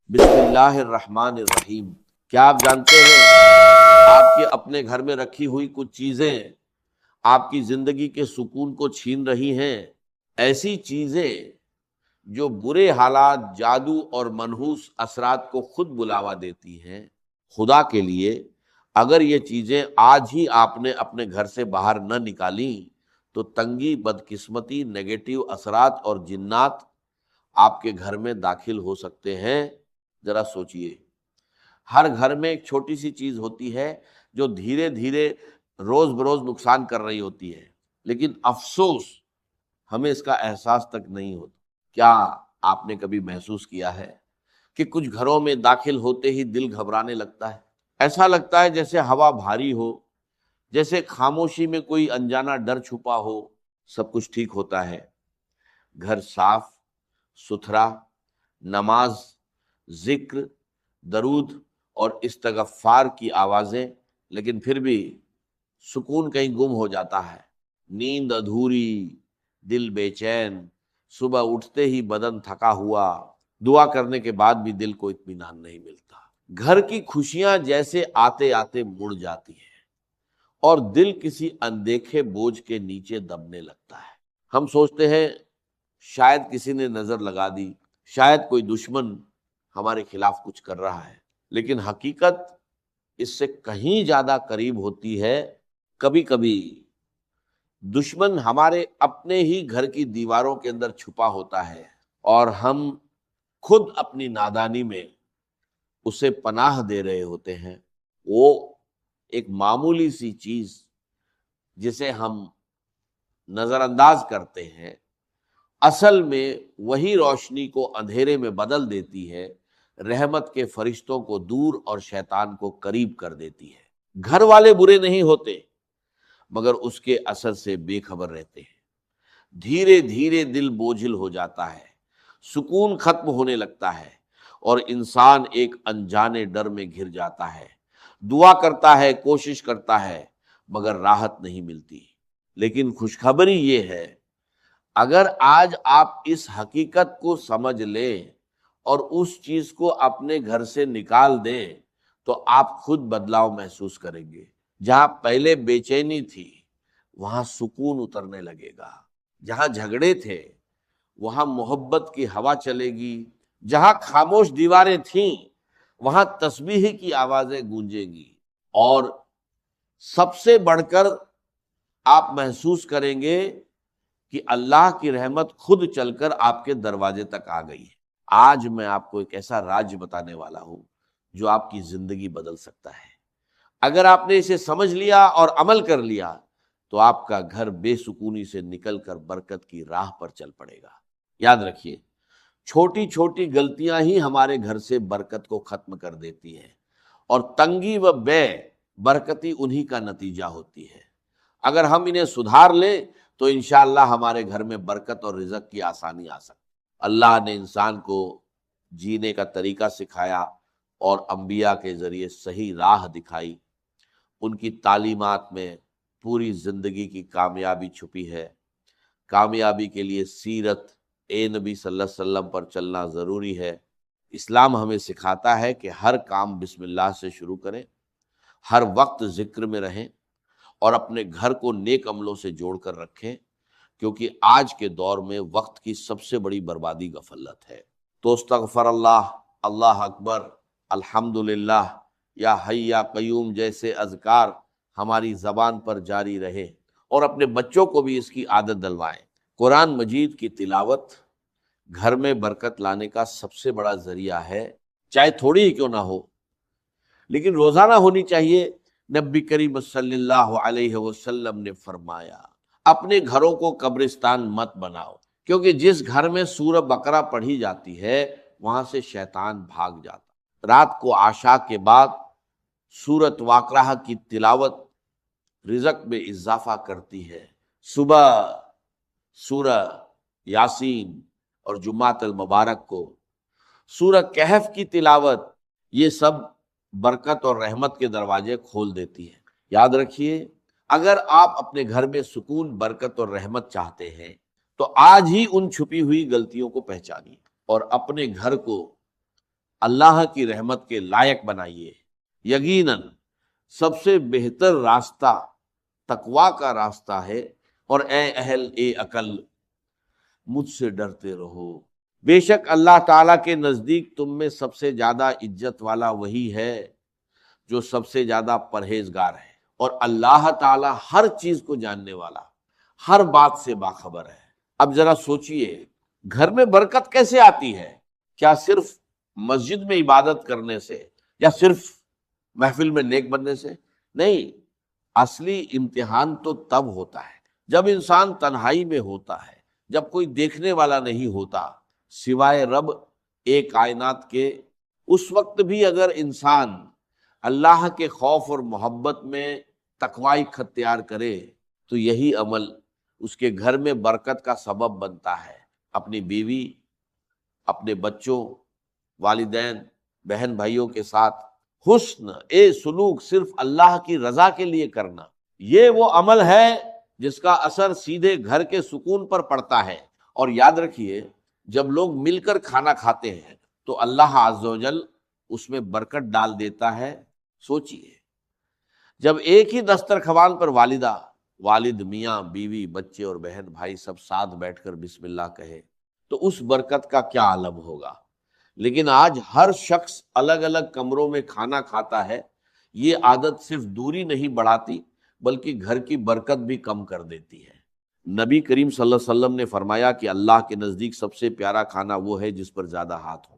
بسم اللہ الرحمن الرحیم۔ کیا آپ جانتے ہیں آپ کے اپنے گھر میں رکھی ہوئی کچھ چیزیں آپ کی زندگی کے سکون کو چھین رہی ہیں؟ ایسی چیزیں جو برے حالات، جادو اور منحوس اثرات کو خود بلاوا دیتی ہیں۔ خدا کے لیے اگر یہ چیزیں آج ہی آپ نے اپنے گھر سے باہر نہ نکالیں تو تنگی، بدقسمتی، نیگیٹو اثرات اور جنات آپ کے گھر میں داخل ہو سکتے ہیں۔ ذرا سوچئے، ہر گھر میں ایک چھوٹی سی چیز ہوتی ہے جو دھیرے دھیرے روز بروز نقصان کر رہی ہوتی ہے، لیکن افسوس ہمیں اس کا احساس تک نہیں ہوتا۔ کیا آپ نے کبھی محسوس کیا ہے کہ کچھ گھروں میں داخل ہوتے ہی دل گھبرانے لگتا ہے؟ ایسا لگتا ہے جیسے ہوا بھاری ہو، جیسے خاموشی میں کوئی انجانا ڈر چھپا ہو۔ سب کچھ ٹھیک ہوتا ہے، گھر صاف ستھرا، نماز، ذکر، درود اور استغفار کی آوازیں، لیکن پھر بھی سکون کہیں گم ہو جاتا ہے۔ نیند ادھوری، دل بے چین، صبح اٹھتے ہی بدن تھکا ہوا، دعا کرنے کے بعد بھی دل کو اطمینان نہیں ملتا۔ گھر کی خوشیاں جیسے آتے آتے مڑ جاتی ہیں اور دل کسی اندیکھے بوجھ کے نیچے دبنے لگتا ہے۔ ہم سوچتے ہیں شاید کسی نے نظر لگا دی، شاید کوئی دشمن ہمارے خلاف کچھ کر رہا ہے، لیکن حقیقت اس سے کہیں زیادہ قریب ہوتی ہے۔ کبھی کبھی دشمن ہمارے اپنے ہی گھر کی دیواروں کے اندر چھپا ہوتا ہے اور ہم خود اپنی نادانی میں اسے پناہ دے رہے ہوتے ہیں۔ وہ ایک معمولی سی چیز جسے ہم نظر انداز کرتے ہیں، اصل میں وہی روشنی کو اندھیرے میں بدل دیتی ہے، رحمت کے فرشتوں کو دور اور شیطان کو قریب کر دیتی ہے۔ گھر والے برے نہیں ہوتے، مگر اس کے اثر سے بے خبر رہتے ہیں۔ دھیرے دھیرے دل بوجھل ہو جاتا ہے، سکون ختم ہونے لگتا ہے اور انسان ایک انجانے ڈر میں گھر جاتا ہے۔ دعا کرتا ہے، کوشش کرتا ہے، مگر راحت نہیں ملتی۔ لیکن خوشخبری یہ ہے، اگر آج آپ اس حقیقت کو سمجھ لیں اور اس چیز کو اپنے گھر سے نکال دیں تو آپ خود بدلاؤ محسوس کریں گے۔ جہاں پہلے بے چینی تھی وہاں سکون اترنے لگے گا، جہاں جھگڑے تھے وہاں محبت کی ہوا چلے گی، جہاں خاموش دیواریں تھیں وہاں تسبیح کی آوازیں گونجیں گی، اور سب سے بڑھ کر آپ محسوس کریں گے کہ اللہ کی رحمت خود چل کر آپ کے دروازے تک آ گئی ہے۔ آج میں آپ کو ایک ایسا راز بتانے والا ہوں جو آپ کی زندگی بدل سکتا ہے۔ اگر آپ نے اسے سمجھ لیا اور عمل کر لیا تو آپ کا گھر بے سکونی سے نکل کر برکت کی راہ پر چل پڑے گا۔ یاد رکھیے، چھوٹی چھوٹی غلطیاں ہی ہمارے گھر سے برکت کو ختم کر دیتی ہیں، اور تنگی و بے برکتی انہی کا نتیجہ ہوتی ہے۔ اگر ہم انہیں سدھار لیں تو انشاءاللہ ہمارے گھر میں برکت اور رزق کی آسانی آ سکتی۔ اللہ نے انسان کو جینے کا طریقہ سکھایا اور انبیاء کے ذریعے صحیح راہ دکھائی۔ ان کی تعلیمات میں پوری زندگی کی کامیابی چھپی ہے۔ کامیابی کے لیے سیرت نبی صلی اللہ علیہ وسلم پر چلنا ضروری ہے۔ اسلام ہمیں سکھاتا ہے کہ ہر کام بسم اللہ سے شروع کریں، ہر وقت ذکر میں رہیں اور اپنے گھر کو نیک عملوں سے جوڑ کر رکھیں، کیونکہ آج کے دور میں وقت کی سب سے بڑی بربادی غفلت ہے۔ تو استغفر اللہ، اللہ اکبر، الحمدللہ، یا حی یا قیوم جیسے اذکار ہماری زبان پر جاری رہے، اور اپنے بچوں کو بھی اس کی عادت ڈلوائیں۔ قرآن مجید کی تلاوت گھر میں برکت لانے کا سب سے بڑا ذریعہ ہے، چاہے تھوڑی ہی کیوں نہ ہو، لیکن روزانہ ہونی چاہیے۔ نبی کریم صلی اللہ علیہ وسلم نے فرمایا، اپنے گھروں کو قبرستان مت بناؤ، کیونکہ جس گھر میں سورہ بقرہ پڑھی جاتی ہے وہاں سے شیطان بھاگ جاتا۔ رات کو عشاء کے بعد سورۃ واقعہ کی تلاوت رزق میں اضافہ کرتی ہے۔ صبح سورہ یاسین اور جمعۃ المبارک کو سورہ کہف کی تلاوت، یہ سب برکت اور رحمت کے دروازے کھول دیتی ہے۔ یاد رکھیے، اگر آپ اپنے گھر میں سکون، برکت اور رحمت چاہتے ہیں تو آج ہی ان چھپی ہوئی غلطیوں کو پہچانیے اور اپنے گھر کو اللہ کی رحمت کے لائق بنائیے۔ یقیناً سب سے بہتر راستہ تقویٰ کا راستہ ہے، اور اے اہل عقل مجھ سے ڈرتے رہو، بے شک اللہ تعالیٰ کے نزدیک تم میں سب سے زیادہ عزت والا وہی ہے جو سب سے زیادہ پرہیزگار ہے، اور اللہ تعالیٰ ہر چیز کو جاننے والا، ہر بات سے باخبر ہے۔ اب ذرا سوچئے، گھر میں برکت کیسے آتی ہے؟ کیا صرف مسجد میں عبادت کرنے سے یا صرف محفل میں نیک بننے سے؟ نہیں، اصلی امتحان تو تب ہوتا ہے جب انسان تنہائی میں ہوتا ہے، جب کوئی دیکھنے والا نہیں ہوتا سوائے رب ایک کائنات کے۔ اس وقت بھی اگر انسان اللہ کے خوف اور محبت میں تقوی اختیار کرے تو یہی عمل اس کے گھر میں برکت کا سبب بنتا ہے۔ اپنی بیوی، اپنے بچوں، والدین، بہن بھائیوں کے ساتھ حسن سلوک صرف اللہ کی رضا کے لیے کرنا، یہ وہ عمل ہے جس کا اثر سیدھے گھر کے سکون پر پڑتا ہے۔ اور یاد رکھیے، جب لوگ مل کر کھانا کھاتے ہیں تو اللہ عز و جل اس میں برکت ڈال دیتا ہے۔ سوچئے، جب ایک ہی دسترخوان پر والدہ، والد، میاں، بیوی، بچے اور بہن بھائی سب ساتھ بیٹھ کر بسم اللہ کہے تو اس برکت کا کیا عالم ہوگا۔ لیکن آج ہر شخص الگ الگ کمروں میں کھانا کھاتا ہے۔ یہ عادت صرف دوری نہیں بڑھاتی بلکہ گھر کی برکت بھی کم کر دیتی ہے۔ نبی کریم صلی اللہ علیہ وسلم نے فرمایا کہ اللہ کے نزدیک سب سے پیارا کھانا وہ ہے جس پر زیادہ ہاتھ ہو۔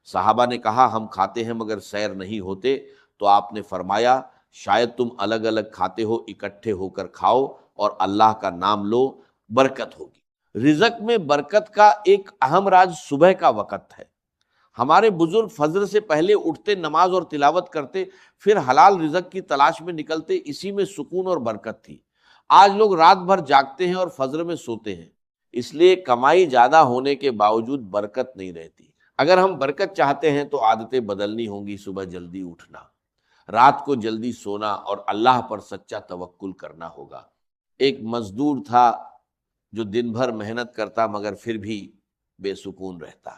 صحابہ نے کہا ہم کھاتے ہیں مگر سیر نہیں ہوتے، تو آپ نے فرمایا شاید تم الگ الگ کھاتے ہو، اکٹھے ہو کر کھاؤ اور اللہ کا نام لو، برکت ہوگی۔ رزق میں برکت کا ایک اہم راز صبح کا وقت ہے۔ ہمارے بزرگ فجر سے پہلے اٹھتے، نماز اور تلاوت کرتے، پھر حلال رزق کی تلاش میں نکلتے، اسی میں سکون اور برکت تھی۔ آج لوگ رات بھر جاگتے ہیں اور فجر میں سوتے ہیں، اس لیے کمائی زیادہ ہونے کے باوجود برکت نہیں رہتی۔ اگر ہم برکت چاہتے ہیں تو عادتیں بدلنی ہوں گی، صبح جلدی اٹھنا، رات کو جلدی سونا اور اللہ پر سچا توکل کرنا ہوگا۔ ایک مزدور تھا جو دن بھر محنت کرتا مگر پھر بھی بے سکون رہتا۔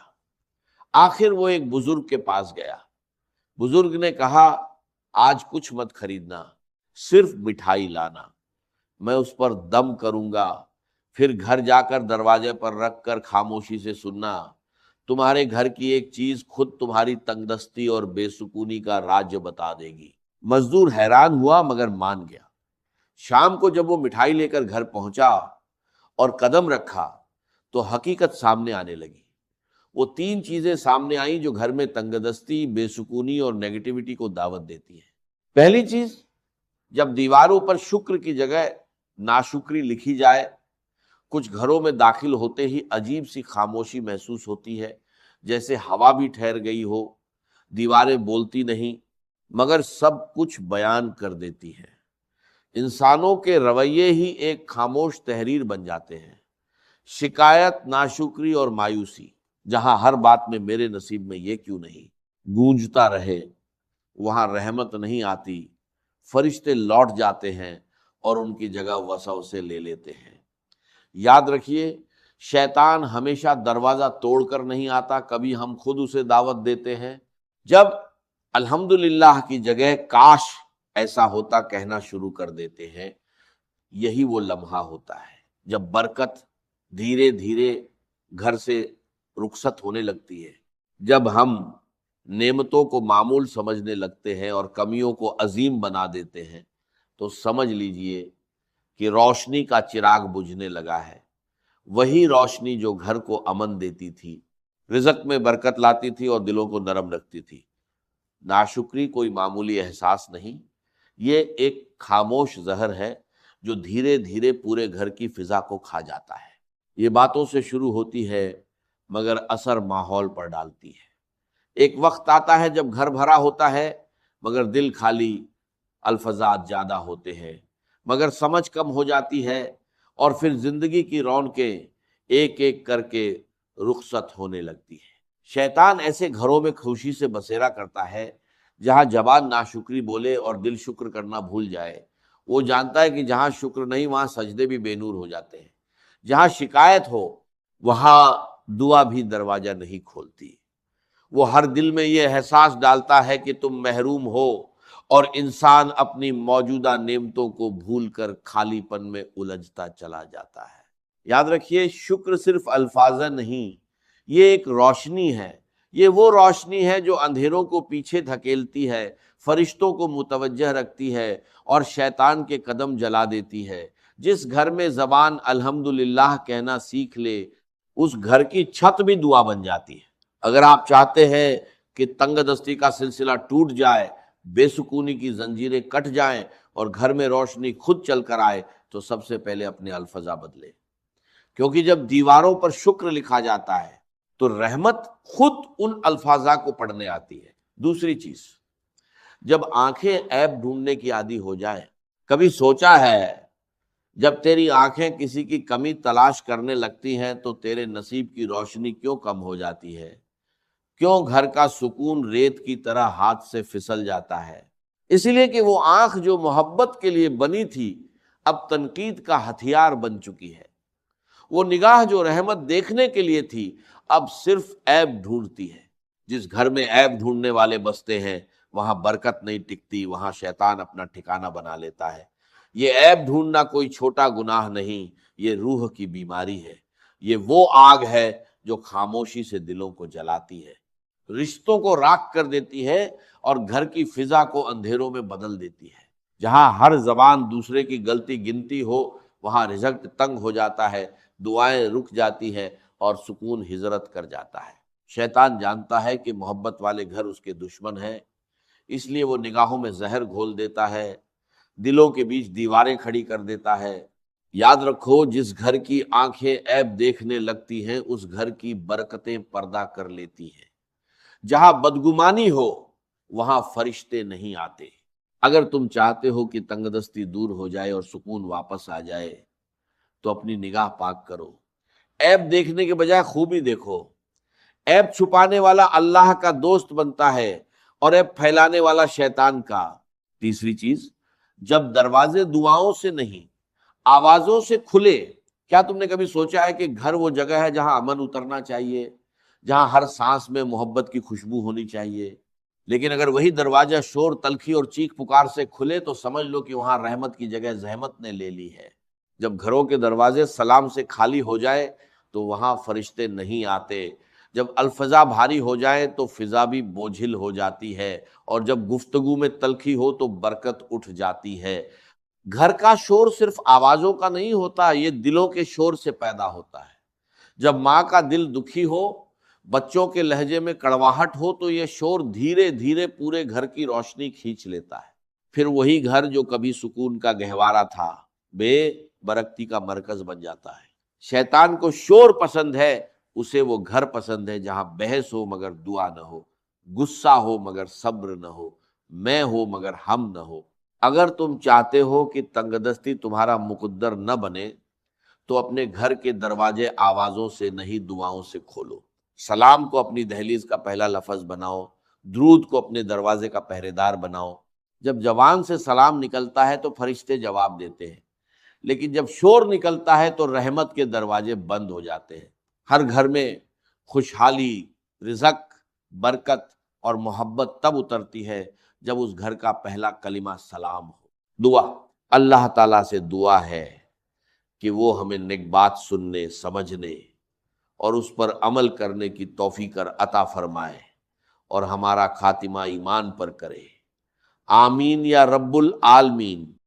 آخر وہ ایک بزرگ کے پاس گیا۔ بزرگ نے کہا آج کچھ مت خریدنا، صرف مٹھائی لانا، میں اس پر دم کروں گا، پھر گھر جا کر دروازے پر رکھ کر خاموشی سے سننا، تمہارے گھر کی ایک چیز خود تمہاری تنگ دستی اور بے سکونی کا راز بتا دے گی۔ مزدور حیران ہوا مگر مان گیا۔ شام کو جب وہ مٹھائی لے کر گھر پہنچا اور قدم رکھا تو حقیقت سامنے آنے لگی۔ وہ 3 چیزیں سامنے آئیں جو گھر میں تنگ دستی، بے سکونی اور نیگیٹیوٹی کو دعوت دیتی ہیں۔ پہلی چیز، جب دیواروں پر شکر کی جگہ ناشکری لکھی جائے، کچھ گھروں میں داخل ہوتے ہی عجیب سی خاموشی محسوس ہوتی ہے، جیسے ہوا بھی ٹھہر گئی ہو، دیواریں بولتی نہیں مگر سب کچھ بیان کر دیتی ہیں۔ انسانوں کے رویے ہی ایک خاموش تحریر بن جاتے ہیں۔ شکایت، ناشکری اور مایوسی، جہاں ہر بات میں میرے نصیب میں یہ کیوں نہیں گونجتا رہے، وہاں رحمت نہیں آتی، فرشتے لوٹ جاتے ہیں اور ان کی جگہ وسوسے لے لیتے ہیں۔ یاد رکھیے، شیطان ہمیشہ دروازہ توڑ کر نہیں آتا، کبھی ہم خود اسے دعوت دیتے ہیں۔ جب الحمدللہ کی جگہ کاش ایسا ہوتا کہنا شروع کر دیتے ہیں، یہی وہ لمحہ ہوتا ہے جب برکت دھیرے دھیرے گھر سے رخصت ہونے لگتی ہے۔ جب ہم نعمتوں کو معمول سمجھنے لگتے ہیں اور کمیوں کو عظیم بنا دیتے ہیں تو سمجھ لیجئے کہ روشنی کا چراغ بجھنے لگا ہے، وہی روشنی جو گھر کو امن دیتی تھی، رزق میں برکت لاتی تھی اور دلوں کو نرم رکھتی تھی۔ ناشکری کوئی معمولی احساس نہیں، یہ ایک خاموش زہر ہے جو دھیرے دھیرے پورے گھر کی فضا کو کھا جاتا ہے۔ یہ باتوں سے شروع ہوتی ہے مگر اثر ماحول پر ڈالتی ہے۔ ایک وقت آتا ہے جب گھر بھرا ہوتا ہے مگر دل خالی، الفاظات زیادہ ہوتے ہیں مگر سمجھ کم ہو جاتی ہے، اور پھر زندگی کی رونقیں ایک ایک کر کے رخصت ہونے لگتی ہے۔ شیطان ایسے گھروں میں خوشی سے بسیرا کرتا ہے جہاں زبان ناشکری بولے اور دل شکر کرنا بھول جائے۔ وہ جانتا ہے کہ جہاں شکر نہیں وہاں سجدے بھی بے نور ہو جاتے ہیں، جہاں شکایت ہو وہاں دعا بھی دروازہ نہیں کھولتی۔ وہ ہر دل میں یہ احساس ڈالتا ہے کہ تم محروم ہو، اور انسان اپنی موجودہ نعمتوں کو بھول کر خالی پن میں الجھتا چلا جاتا ہے۔ یاد رکھیے، شکر صرف الفاظ نہیں، یہ ایک روشنی ہے۔ یہ وہ روشنی ہے جو اندھیروں کو پیچھے دھکیلتی ہے، فرشتوں کو متوجہ رکھتی ہے اور شیطان کے قدم جلا دیتی ہے۔ جس گھر میں زبان الحمدللہ کہنا سیکھ لے، اس گھر کی چھت بھی دعا بن جاتی ہے۔ اگر آپ چاہتے ہیں کہ تنگ دستی کا سلسلہ ٹوٹ جائے، بے سکونی کی زنجیریں کٹ جائیں اور گھر میں روشنی خود چل کر آئے، تو سب سے پہلے اپنے الفاظ بدلے، کیونکہ جب دیواروں پر شکر لکھا جاتا ہے تو رحمت خود ان الفاظ کو پڑھنے آتی ہے۔ دوسری چیز، جب آنکھیں عیب ڈھونڈنے کی عادی ہو جائیں، کبھی سوچا ہے جب تیری آنکھیں کسی کی کمی تلاش کرنے لگتی ہیں تو تیرے نصیب کی روشنی کیوں کم ہو جاتی ہے؟ کیوں گھر کا سکون ریت کی طرح ہاتھ سے پھسل جاتا ہے؟ اس لیے کہ وہ آنکھ جو محبت کے لیے بنی تھی، اب تنقید کا ہتھیار بن چکی ہے۔ وہ نگاہ جو رحمت دیکھنے کے لیے تھی، اب صرف عیب ڈھونڈتی ہے۔ جس گھر میں عیب ڈھونڈنے والے بستے ہیں، وہاں برکت نہیں ٹکتی، وہاں شیطان اپنا ٹھکانہ بنا لیتا ہے۔ یہ عیب ڈھونڈنا کوئی چھوٹا گناہ نہیں، یہ روح کی بیماری ہے۔ یہ وہ آگ ہے جو خاموشی سے دلوں کو جلاتی ہے، رشتوں کو راکھ کر دیتی ہے اور گھر کی فضا کو اندھیروں میں بدل دیتی ہے۔ جہاں ہر زبان دوسرے کی غلطی گنتی ہو، وہاں رزق تنگ ہو جاتا ہے، دعائیں رک جاتی ہیں اور سکون ہجرت کر جاتا ہے۔ شیطان جانتا ہے کہ محبت والے گھر اس کے دشمن ہیں، اس لیے وہ نگاہوں میں زہر گھول دیتا ہے، دلوں کے بیچ دیواریں کھڑی کر دیتا ہے۔ یاد رکھو، جس گھر کی آنکھیں عیب دیکھنے لگتی ہیں، اس گھر کی برکتیں پردہ کر لیتی ہیں۔ جہاں بدگمانی ہو، وہاں فرشتے نہیں آتے۔ اگر تم چاہتے ہو کہ تنگ دستی دور ہو جائے اور سکون واپس آ جائے، تو اپنی نگاہ پاک کرو۔ عیب دیکھنے کے بجائے خوبی دیکھو۔ عیب چھپانے والا اللہ کا دوست بنتا ہے اور عیب پھیلانے والا شیطان کا۔ تیسری چیز، جب دروازے دعاؤں سے نہیں، آوازوں سے کھلے۔ کیا تم نے کبھی سوچا ہے کہ گھر وہ جگہ ہے جہاں امن اترنا چاہیے، جہاں ہر سانس میں محبت کی خوشبو ہونی چاہیے؟ لیکن اگر وہی دروازہ شور، تلخی اور چیخ پکار سے کھلے تو سمجھ لو کہ وہاں رحمت کی جگہ زحمت نے لے لی ہے۔ جب گھروں کے دروازے سلام سے خالی ہو جائے تو وہاں فرشتے نہیں آتے۔ جب الفضا بھاری ہو جائے تو فضا بھی بوجھل ہو جاتی ہے، اور جب گفتگو میں تلخی ہو تو برکت اٹھ جاتی ہے۔ گھر کا شور صرف آوازوں کا نہیں ہوتا، یہ دلوں کے شور سے پیدا ہوتا ہے۔ جب ماں کا دل دکھی ہو، بچوں کے لہجے میں کڑواہٹ ہو، تو یہ شور دھیرے دھیرے پورے گھر کی روشنی کھینچ لیتا ہے۔ پھر وہی گھر جو کبھی سکون کا گہوارہ تھا، بے برکتی کا مرکز بن جاتا ہے۔ شیطان کو شور پسند ہے، اسے وہ گھر پسند ہے جہاں بحث ہو مگر دعا نہ ہو، غصہ ہو مگر صبر نہ ہو، میں ہو مگر ہم نہ ہو۔ اگر تم چاہتے ہو کہ تنگ دستی تمہارا مقدر نہ بنے، تو اپنے گھر کے دروازے آوازوں سے نہیں، دعاؤں سے کھولو۔ سلام کو اپنی دہلیز کا پہلا لفظ بناؤ، درود کو اپنے دروازے کا پہرے دار بناؤ۔ جب زبان سے سلام نکلتا ہے تو فرشتے جواب دیتے ہیں، لیکن جب شور نکلتا ہے تو رحمت کے دروازے بند ہو جاتے ہیں۔ ہر گھر میں خوشحالی، رزق، برکت اور محبت تب اترتی ہے جب اس گھر کا پہلا کلمہ سلام ہو۔ دعا، اللہ تعالیٰ سے دعا ہے کہ وہ ہمیں نیک بات سننے، سمجھنے اور اس پر عمل کرنے کی توفیق عطا فرمائے، اور ہمارا خاتمہ ایمان پر کرے۔ آمین یا رب العالمین۔